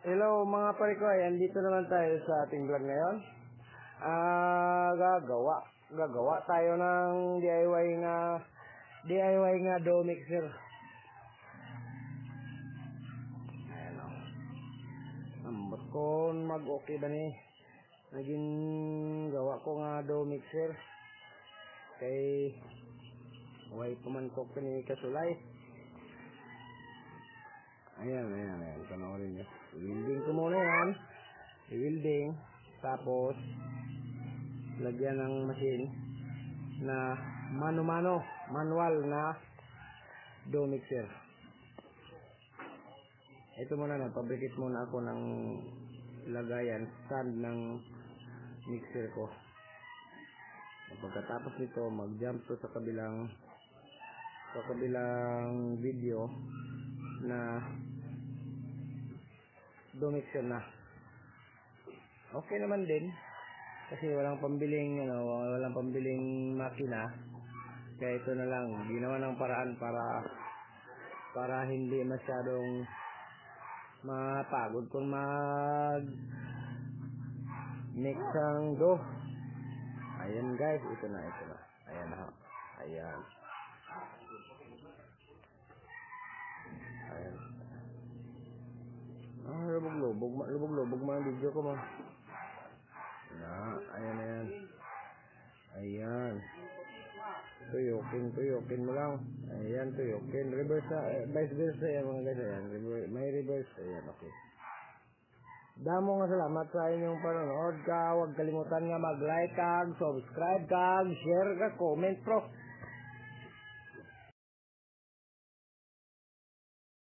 Hello mga pare ko, ayan dito naman tayo sa ating vlog ngayon. Gagawa tayo ng DIY nga dough mixer. Ayan o. Ambot ko mag-okay ba ni? Naging gawa ko nga dough mixer. Kay way pumantok ni kasulay. Ayan, panoorin nyo. I-welding ko muna yan. I-welding. Tapos, lagyan ng machine na manual na dough mixer. Ito muna, nagpabrikit muna ako ng lagayan, stand ng mixer ko. Pagkatapos nito, mag-jump to sa kabilang video na dough mixer na. Okay naman din kasi walang pambiling makina, kaya ito na lang ginawa ng paraan para hindi masyadong mapagod kung mag mix ang dough. Ayan guys, ito na ayan ha, ayan. Lubog mo ang video ko mo. Ayan. Tuyukin mo lang. Ayan, tuyukin. Reverse vice versa yan mga guys. Ayan, may reverse. Ayan, okay. Damo nga salamat sa inyong panonood ka. Huwag kalimutan nga mag-like kag, subscribe kag, share kag, comment pro.